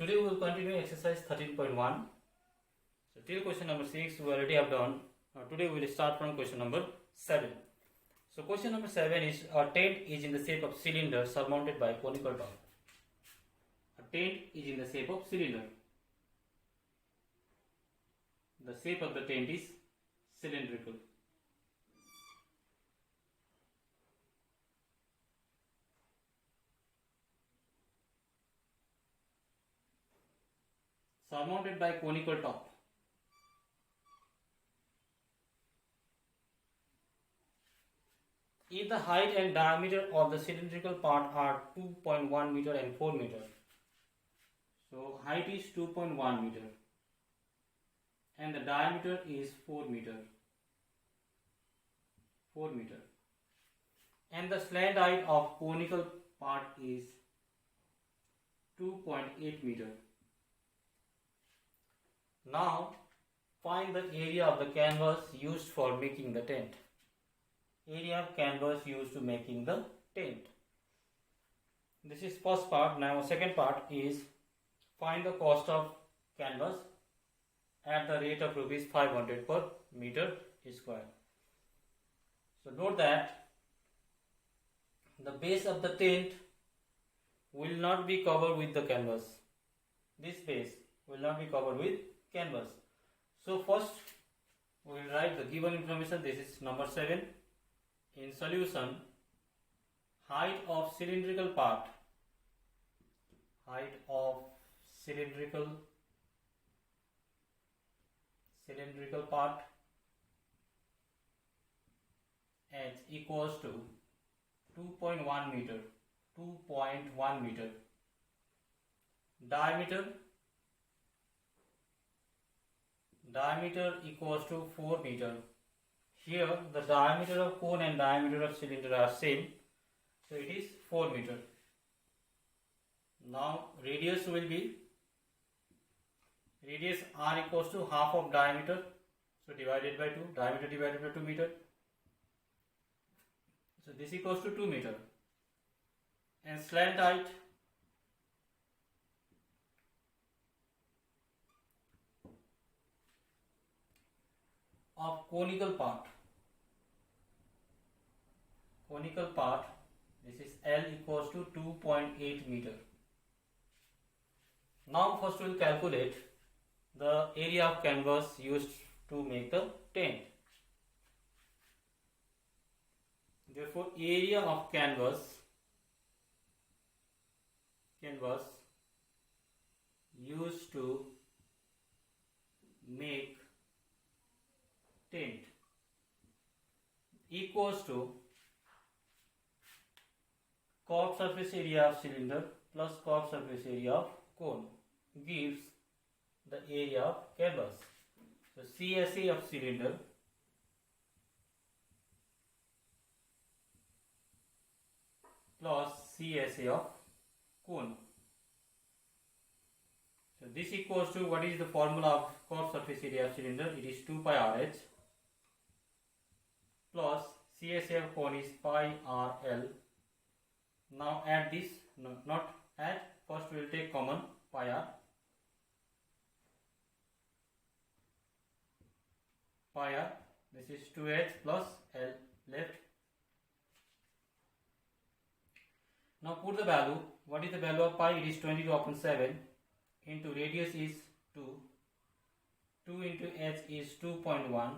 today we will continue exercise 13.1. So till question number 6 we already have done. Today we will start from question number 7. So question number 7 is a tent is in the shape of cylinder surmounted by a conical top. A tent is in the shape of cylinder. The shape of the tent is cylindrical. Surmounted by conical top. If the height and diameter of the cylindrical part are 2.1 meter and 4 meter, so height is 2.1 meter and the diameter is 4 meter, and the slant height of conical part is 2.8 meter. Now find the area of the canvas used for making the tent. Area of canvas used to making the tent. This is first part. Now second part is find the cost of canvas at the rate of rupees 500 per meter square. So note that the base of the tent will not be covered with the canvas. This base will not be covered with canvas. So first we will write the given information. This is number 7. In solution, height of cylindrical part, h equals to 2.1 meter, diameter equals to 4 meter. Here the diameter of cone and diameter of cylinder are same, so it is 4 meter. Now radius will be r equals to half of diameter, so divided by 2, diameter divided by 2 meter, so this equals to 2 meter, and slant height of conical part, this is L equals to 2.8 meter. Now first we will calculate the area of canvas used to make the tent. Therefore area of canvas used to make tent equals to curved surface area of cylinder plus curved surface area of cone gives the area of canvas. So CSA of cylinder plus CSA of cone. So this equals to, what is the formula of curved surface area of cylinder? It is 2 pi RH plus CSA of cone is pi RL. Now add this, no, not add, first we will take common pi R. This is 2H plus L left. Now put the value. What is the value of pi? It is 22 upon 7 into radius is 2. 2 into H is 2.1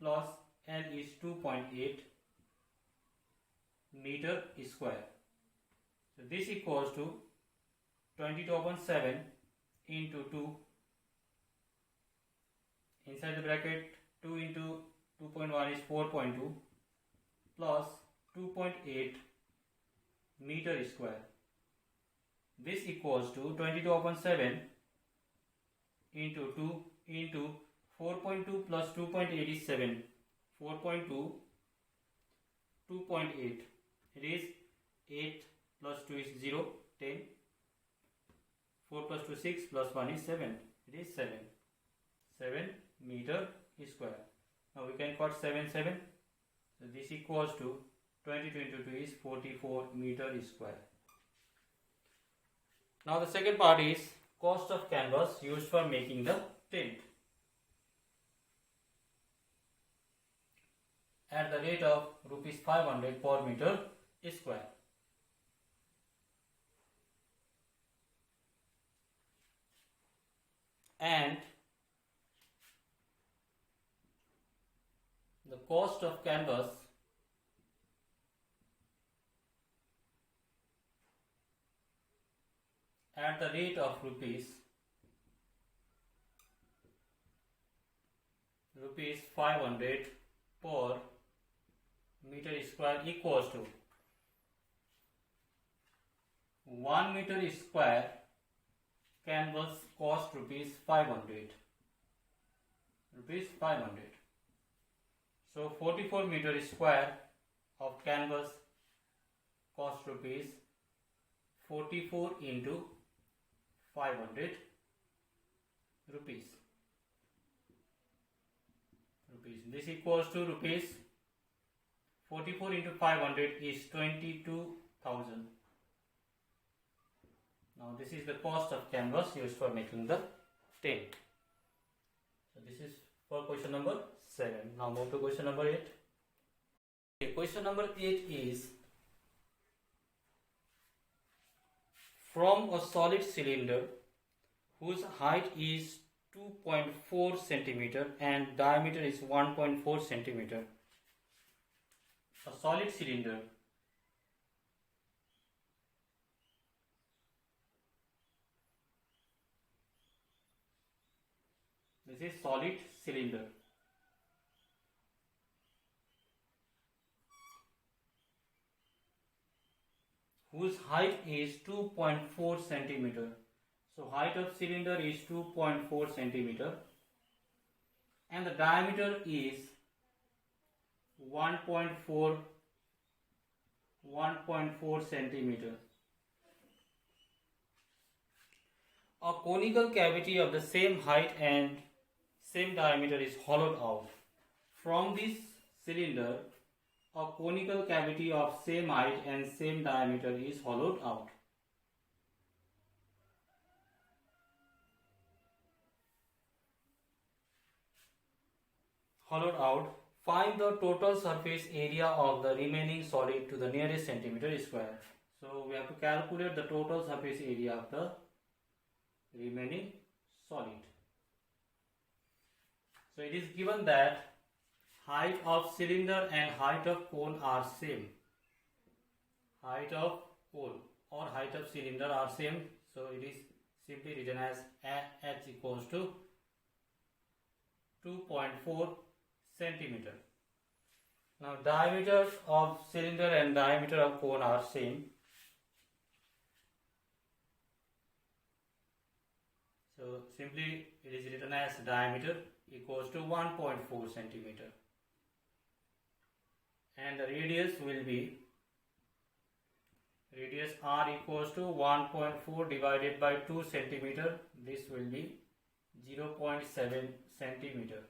plus L is 2.8 meter square. So this equals to 22 upon 7 into 2. Inside the bracket 2 into 2.1 is 4.2 plus 2.8 meter square. This equals to 22 upon 7 into 2 into 4.2 plus 2.8 is 7. 4.2, 2.8. It is 8 plus 2 is 0, 10. 4 plus 2 6 plus 1 is 7. It is 7. 7 meter square. Now we can cut 7, 7. So this equals to 22 into 2 is 44 meter square. Now the second part is cost of canvas used for making the tent at the rate of rupees 500 per meter square. And the cost of canvas at the rate of rupees 500 per meter square equals to 1 meter square canvas cost rupees 500. So 44 meter square of canvas cost rupees 44 into 500 rupees. This equals to rupees 44 into 500 is 22,000. Now this is the cost of canvas used for making the tent. So this is for question number 7. Now move to question number 8. Okay, question number 8 is, from a solid cylinder whose height is 2.4 centimeter and diameter is 1.4 centimeter. A solid cylinder this is solid cylinder whose height is 2.4 centimeter. So height of cylinder is 2.4 centimeter and the diameter is 1.4 centimeter. A conical cavity of the same height and same diameter is hollowed out. From this cylinder, a conical cavity of same height and same diameter is hollowed out. Find the total surface area of the remaining solid to the nearest centimeter square. So we have to calculate the total surface area of the remaining solid. So it is given that height of cylinder and height of cone are same. Height of cone or height of cylinder are same. So it is simply written as h equals to 2.4 centimeter. Now diameter of cylinder and diameter of cone are same. So simply it is written as diameter equals to 1.4 centimeter. And the radius will be radius r equals to 1.4 divided by 2 centimeter. This will be 0.7 centimeter.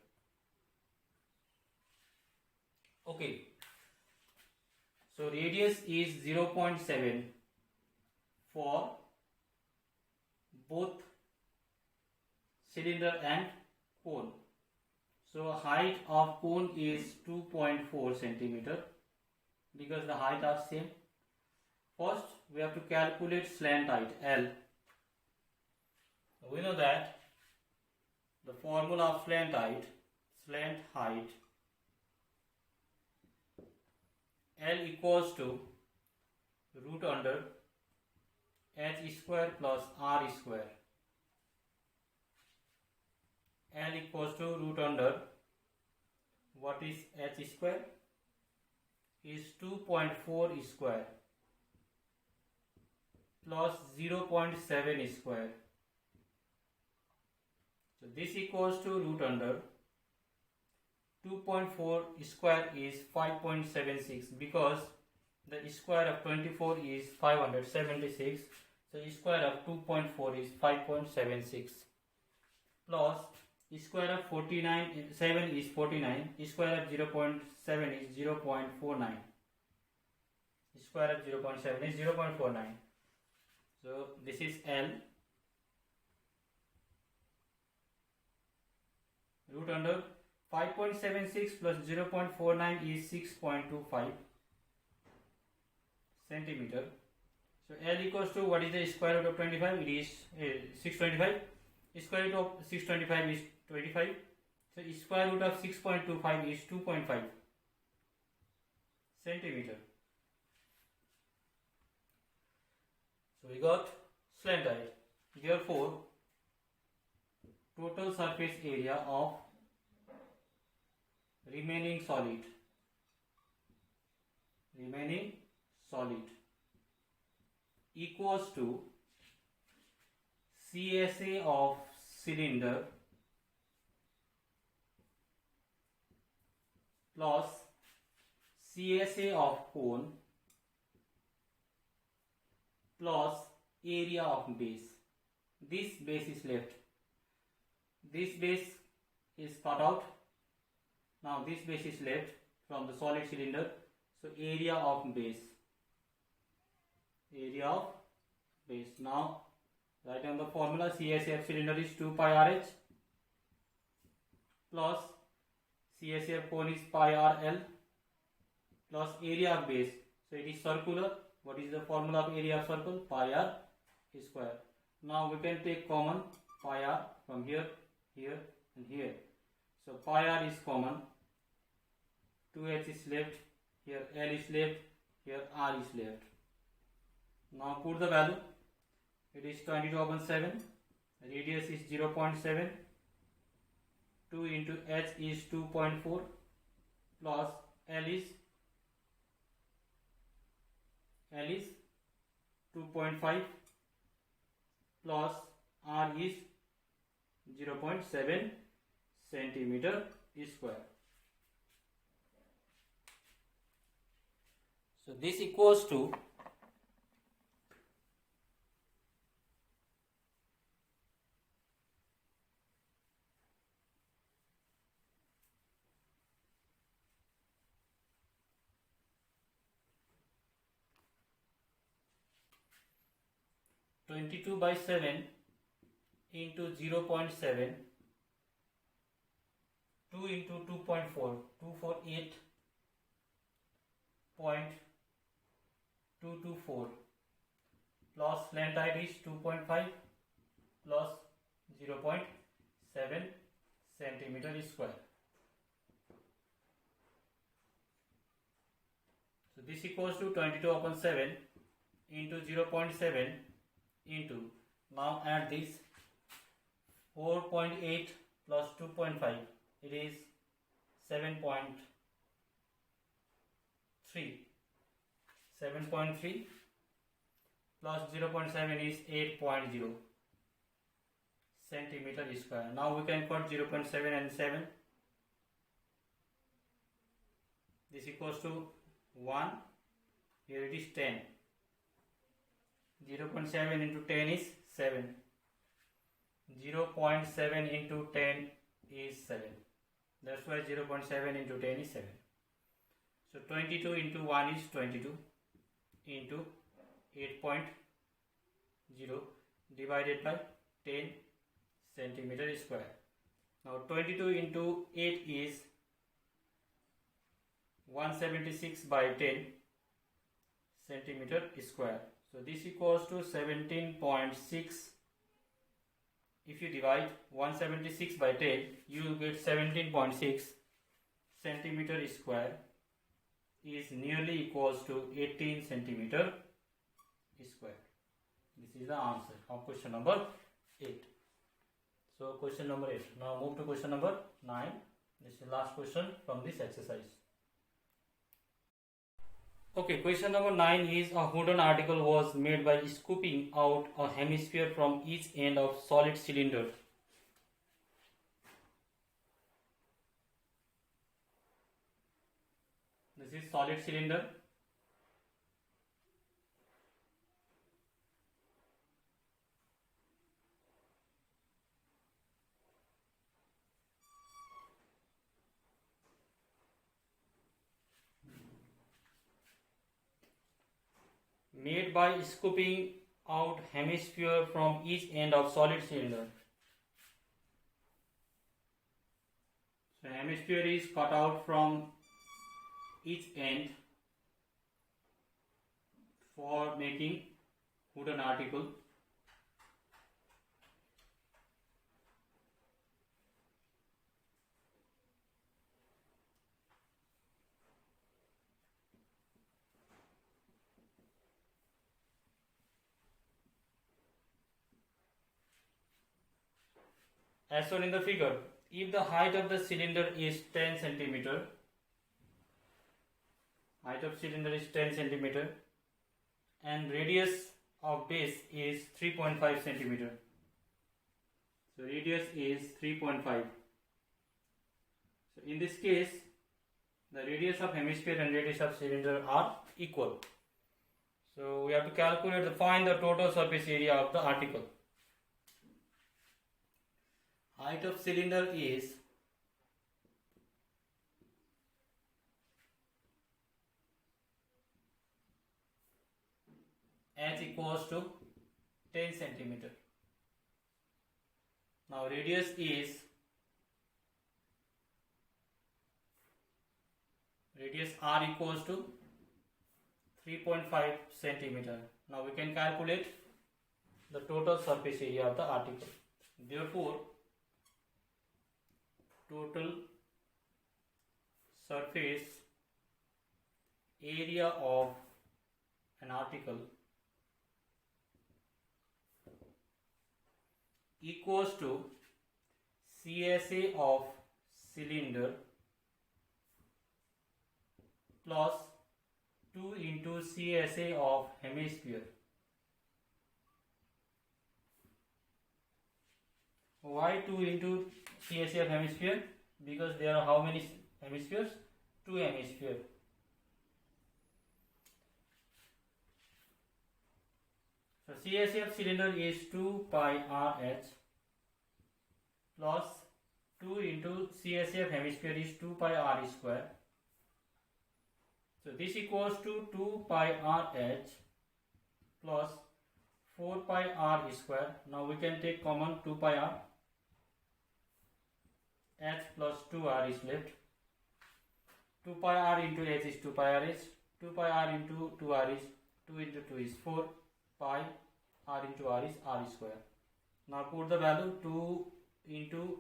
Okay. So radius is 0.7 for both cylinder and cone. So height of cone is 2.4 centimeter because the height are same. First we have to calculate slant height L. We know that the formula of slant height L equals to root under h square plus r square. L equals to root under, what is h square? Is 2.4 square plus 0.7 square. So this equals to root under 2.4 square is 5.76 because the square of 24 is 576. So square of 2.4 is 5.76 plus square of 7 is 49. Square of 0.7 is 0.49. Square of 0.7 is 0.49. So this is L root under 5.76 plus 0.49 is 6.25 centimeter. So L equals to, what is the square root of 25? It is 625. Square root of 625 is 25. So square root of 6.25 is 2.5 centimeter. So we got slant height. Therefore, total surface area of remaining solid equals to CSA of cylinder plus CSA of cone plus area of base. This base is left. This base is cut out. Now this base is left from the solid cylinder. So area of base. Now write down the formula. CSA of cylinder is 2 pi RH plus CSA of cone is pi RL plus area of base. So it is circular. What is the formula of area of circle? Pi r square. Now we can take common pi r from here, here and here. So pi r is common. 2h is left. Here L is left. Here R is left. Now put the value. It is 22/7. Radius is 0.7. 2 into h is 2.4 plus L is 2.5 plus R is 0.7 centimeter square. So this equals to 22/7 into 0.7, 2 into 2.4, 248.224 plus length height is 2.5 plus 0.7 centimeter square. So this equals to 22/7 into 0.7 into, now add this 4.8 plus 2.5, it is 7.3. 7.3 plus 0.7 is 8.0 centimeter square. Now we can put 0.7 and 7. This equals to 1. Here it is 10. 0.7 into 10 is 7. 0.7 into 10 is 7. That's why 0.7 into 10 is 7. So 22 into 1 is 22 into 8.0 divided by 10 centimeter square. Now 22 into 8 is 176 by 10 centimeter square. So this equals to 17.6. If you divide 176 by 10, you will get 17.6 centimeter square is nearly equals to 18 centimeter square. This is the answer of question number 8. So question number 8. Now move to question number 9. This is the last question from this exercise. Okay, question number 9 is a wooden article was made by scooping out a hemisphere from each end of solid cylinder. This is solid cylinder. Made by scooping out hemisphere from each end of solid cylinder. So hemisphere is cut out from each end for making wooden article. As shown in the figure, if the height of the cylinder is 10 centimeter, height of cylinder is 10 centimeter and radius of base is 3.5 centimeter. So radius is 3.5. So in this case, the radius of hemisphere and radius of cylinder are equal. So we have to find the total surface area of the article. Height of cylinder is h equals to 10 centimeter. Now radius r equals to 3.5 centimeter. Now we can calculate the total surface area of the article. Therefore, total surface area of an article equals to CSA of cylinder plus 2 into CSA of hemisphere. Why 2 into CSA of hemisphere? Because there are how many hemispheres? 2 hemispheres. So CSA of cylinder is 2 pi RH plus 2 into CSA of hemisphere is 2 pi R square. So this equals to 2 pi RH plus 4 pi R square. Now we can take common 2 pi R. H plus 2R is left. 2 pi R into H is 2 pi R H. 2 pi R into 2R is 2 into 2 is 4 pi R into R is R square. Now put the value 2 into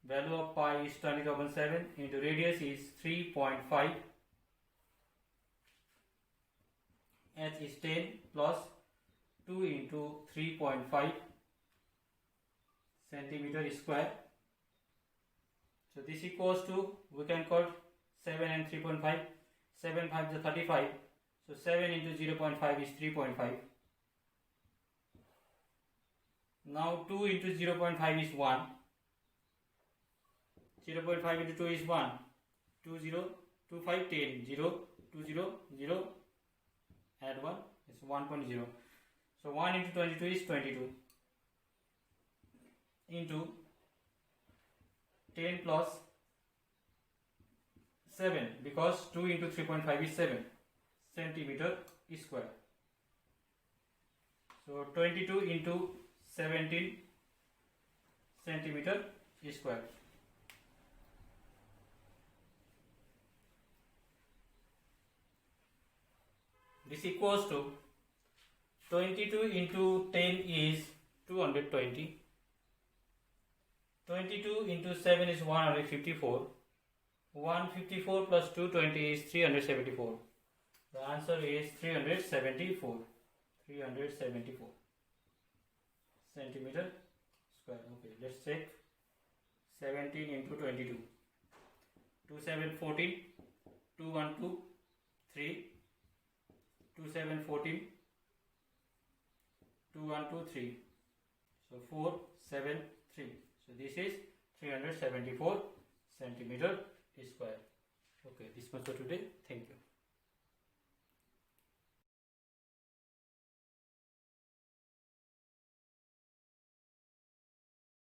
value of pi is 20,007 into radius is 3.5. H is 10 plus 2 into 3.5 centimeter square. So this equals to, we can cut 7 and 3.5. 7 5 is 35. So 7 into 0.5 is 3.5. Now 2 into 0.5 is 1. 0.5 into 2 is 1. 2 0, 2 5, 10, 0, 2 0, 0, add 1 is 1.0. So 1 into 22 is 22 into 10 plus 7, because 2 into 3.5 is 7 centimeter square. So 22 into 17 centimeter square. This equals to 22 into 10 is 220. 22 into 7 is 154. 154 plus 220 is 374. The answer is 374. 374 centimeter square. Okay, let's check. 17 into 22. 2 7 14. 2 1 2 3. 2 7 14. 2 1 2 3. So 4 7 3. So this is 374 centimeter square. Okay, this much for today. Thank you.